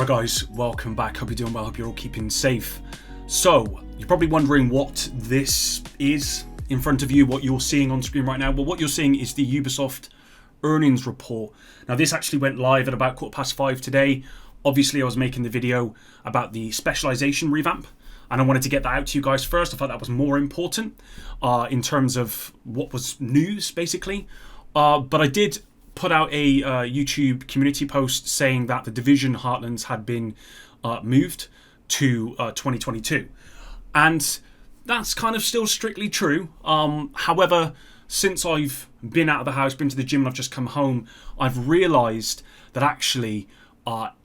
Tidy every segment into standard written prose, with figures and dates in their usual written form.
Alright guys, welcome back. Hope you're doing well, hope you're all keeping safe. So, you're probably wondering what this is in front of you, what you're seeing on screen right now. Well, what you're seeing is the Ubisoft earnings report. Now, this actually went live at about 5:15 today. Obviously, I was making the video about the specialization revamp, and I wanted to get that out to you guys first. I thought that was more important in terms of what was news, basically. But I did put out a YouTube community post saying that the Division Heartlands had been moved to 2022. And that's kind of still strictly true. However, since I've been out of the house, been to the gym, and I've just come home, I've realised that actually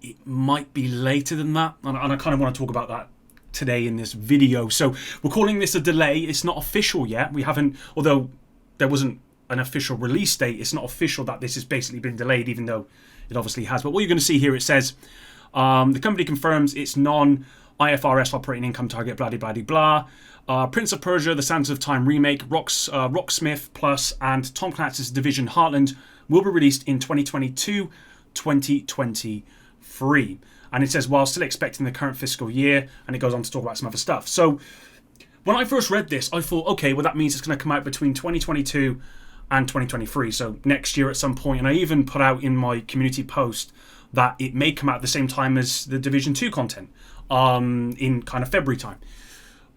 it might be later than that. And I kind of want to talk about that today in this video. So we're calling this a delay. It's not official yet. We haven't, although there wasn't an official release date, it's not official that this has basically been delayed, even though it obviously has. But what you're going to see here, it says the company confirms its non-IFRS operating income target, blah blah blah blah. Prince of Persia: The Sands of Time remake, Rocksmith Plus, and Tom Clancy's Division Heartland will be released in 2022, 2023. And it says while still expecting the current fiscal year, and it goes on to talk about some other stuff. So when I first read this, I thought, okay, well that means it's going to come out between 2022 and 2023, so next year at some point. And I even put out in my community post that it may come out at the same time as the Division 2 content, in kind of February time.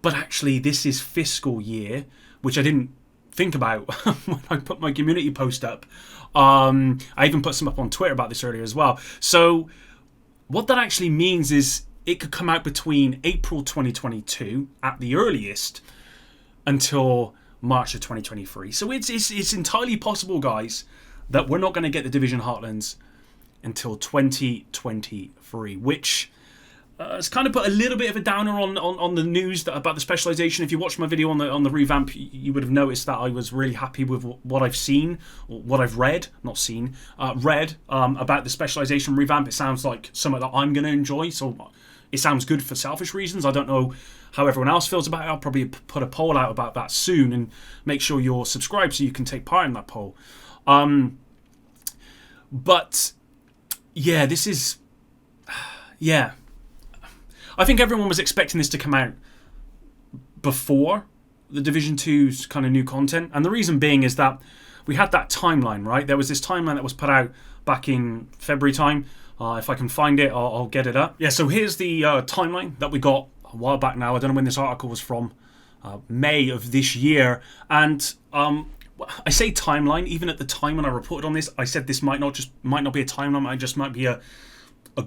But actually, this is fiscal year, which I didn't think about when I put my community post up. I even put some up on Twitter about this earlier as well. So what that actually means is it could come out between April 2022 at the earliest until March of 2023. So it's entirely possible, guys, that we're not going to get the Division Heartlands until 2023, which has kind of put a little bit of a downer on the news about the specialization. If you watched my video on the revamp, you would have noticed that I was really happy with what I've seen, or what I've read, not seen, read about the specialization revamp. It sounds like something that I'm going to enjoy, so it sounds good for selfish reasons. I don't know how everyone else feels about it. I'll probably put a poll out about that soon, and make sure you're subscribed so you can take part in that poll. But yeah, this is, yeah. I think everyone was expecting this to come out before the Division 2's kind of new content. And the reason being is that we had that timeline, right? There was this timeline that was put out back in February time. If I can find it, I'll get it up. Yeah, so here's the timeline that we got a while back now. I don't know when this article was from, May of this year. And I say timeline, even at the time when I reported on this, I said this might not be a timeline, it just might be a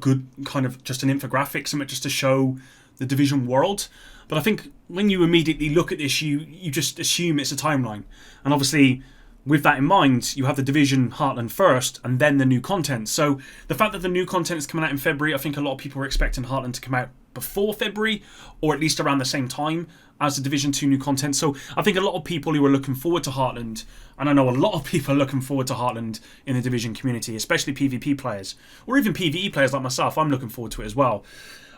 good kind of just an infographic, something just to show the Division world. But I think when you immediately look at this, you just assume it's a timeline. And obviously, with that in mind, you have the Division Heartland first, and then the new content. So the fact that the new content is coming out in February, I think a lot of people were expecting Heartland to come out before February, or at least around the same time as the Division 2 new content. So I think a lot of people who are looking forward to Heartland, and I know a lot of people are looking forward to Heartland in the Division community, especially PvP players, or even PvE players like myself. I'm looking forward to it as well.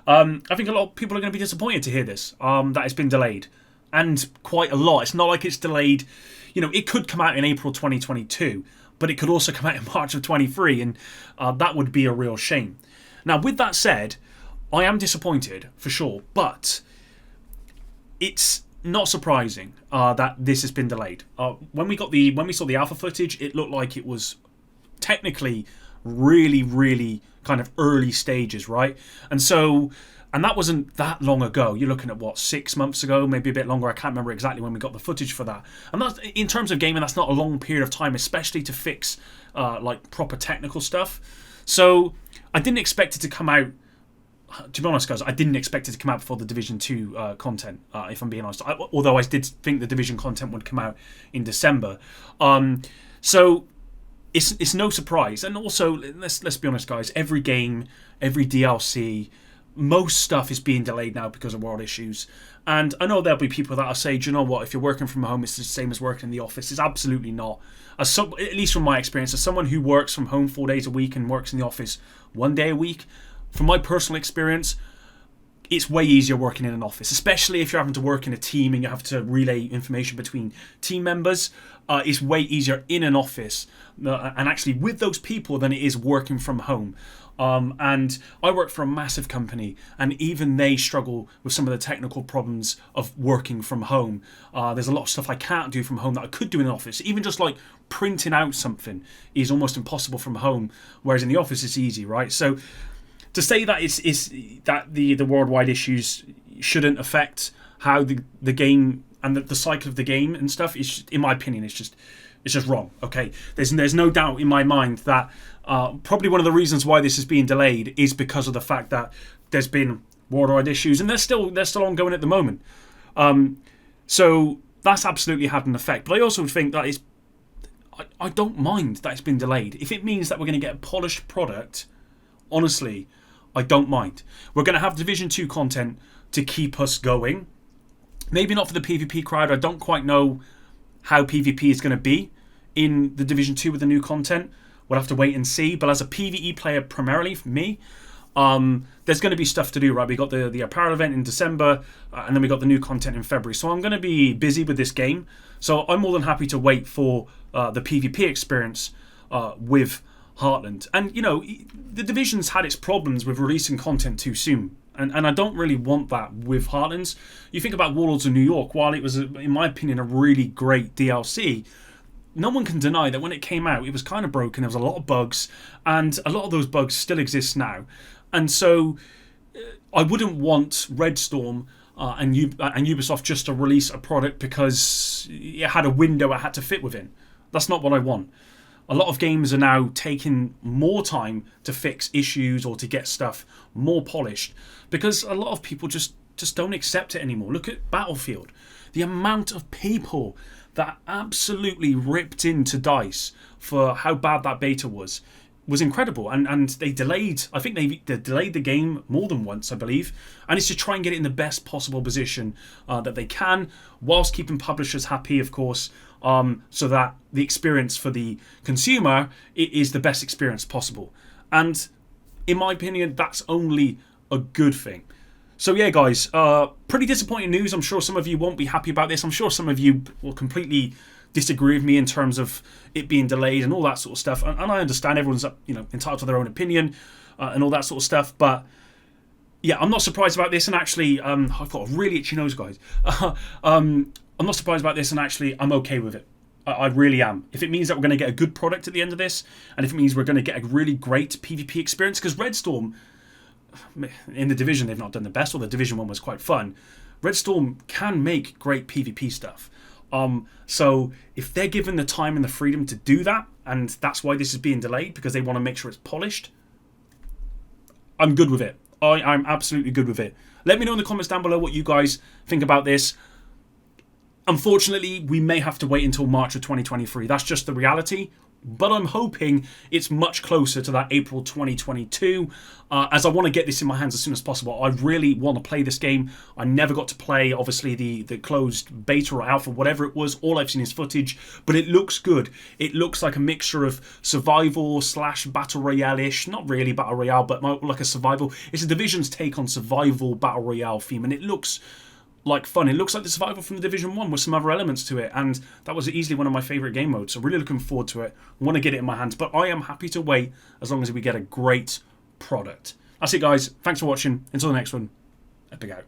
I think a lot of people are going to be disappointed to hear this, that it's been delayed. And quite a lot. It's not like it's delayed. You know, it could come out in April 2022, but it could also come out in March of 23, and that would be a real shame. Now, with that said, I am disappointed for sure, but it's not surprising that this has been delayed. When we saw the alpha footage, it looked like it was technically really kind of early stages, right? And that wasn't that long ago. You're looking at what, 6 months ago, maybe a bit longer. I can't remember exactly when we got the footage for that. And that's, in terms of gaming, that's not a long period of time, especially to fix like proper technical stuff. So I didn't expect it to come out. To be honest, guys, I didn't expect it to come out before the Division 2 content, if I'm being honest. Although I did think the Division content would come out in December. So it's no surprise. And also, let's be honest, guys, every game, every DLC, most stuff is being delayed now because of world issues. And I know there'll be people that'll say, do you know what, if you're working from home, it's the same as working in the office. It's absolutely not. At least from my experience, as someone who works from home 4 days a week and works in the office 1 day a week, from my personal experience, it's way easier working in an office, especially if you're having to work in a team and you have to relay information between team members. It's way easier in an office and actually with those people than it is working from home. And I work for a massive company, and even they struggle with some of the technical problems of working from home. There's a lot of stuff I can't do from home that I could do in an office. Even just like printing out something is almost impossible from home, whereas in the office it's easy, right? So to say that it's that the worldwide issues shouldn't affect how the game and the cycle of the game and stuff is, in my opinion, it's just wrong. Okay, there's no doubt in my mind that probably one of the reasons why this is being delayed is because of the fact that there's been worldwide issues, and they're still ongoing at the moment. So that's absolutely had an effect. But I also think that I don't mind that it's been delayed. If it means that we're going to get a polished product, honestly, I don't mind. We're going to have Division 2 content to keep us going. Maybe not for the PvP crowd. I don't quite know how PvP is going to be in the Division 2 with the new content. We'll have to wait and see. But as a PvE player primarily, for me, there's going to be stuff to do, right? We got the apparel event in December, and then we got the new content in February. So I'm going to be busy with this game. So I'm more than happy to wait for the PvP experience with Heartland. And, you know, the Division's had its problems with releasing content too soon. And I don't really want that with Heartlands. You think about Warlords of New York, while it was, in my opinion, a really great DLC, no one can deny that when it came out, it was kind of broken. There was a lot of bugs, and a lot of those bugs still exist now. And so I wouldn't want Red Storm and Ubisoft just to release a product because it had a window it had to fit within. That's not what I want. A lot of games are now taking more time to fix issues or to get stuff more polished because a lot of people just don't accept it anymore. Look at Battlefield. The amount of people that absolutely ripped into DICE for how bad that beta was incredible. And they delayed, I think they delayed the game more than once, I believe. And it's to try and get it in the best possible position that they can, whilst keeping publishers happy, of course, so that the experience for the consumer is the best experience possible. And in my opinion, that's only a good thing. So yeah, guys, pretty disappointing news. I'm sure some of you won't be happy about this. I'm sure some of you will completely disagree with me in terms of it being delayed and all that sort of stuff. And I understand everyone's entitled to their own opinion and all that sort of stuff. But yeah, I'm not surprised about this. And actually, I've got a really itchy nose, guys. I'm not surprised about this, and actually, I'm okay with it. I really am. If it means that we're going to get a good product at the end of this, and if it means we're going to get a really great PvP experience, because Red Storm, in the Division, they've not done the best, or the Division 1 was quite fun. Red Storm can make great PvP stuff. So if they're given the time and the freedom to do that, and that's why this is being delayed, because they want to make sure it's polished, I'm good with it. I'm absolutely good with it. Let me know in the comments down below what you guys think about this. Unfortunately, we may have to wait until March of 2023. That's just the reality. But I'm hoping it's much closer to that April 2022, as I want to get this in my hands as soon as possible. I really want to play this game. I never got to play, obviously, the closed beta or alpha, whatever it was. All I've seen is footage, but it looks good. It looks like a mixture of survival / battle royale-ish. Not really battle royale, but like a survival. It's a Division's take on survival battle royale theme, and it looks like fun. It looks like the survival from the Division 1 with some other elements to it, and that was easily one of my favourite game modes, so really looking forward to it. Want to get it in my hands, but I am happy to wait as long as we get a great product. That's it, guys. Thanks for watching. Until the next one, Epic out.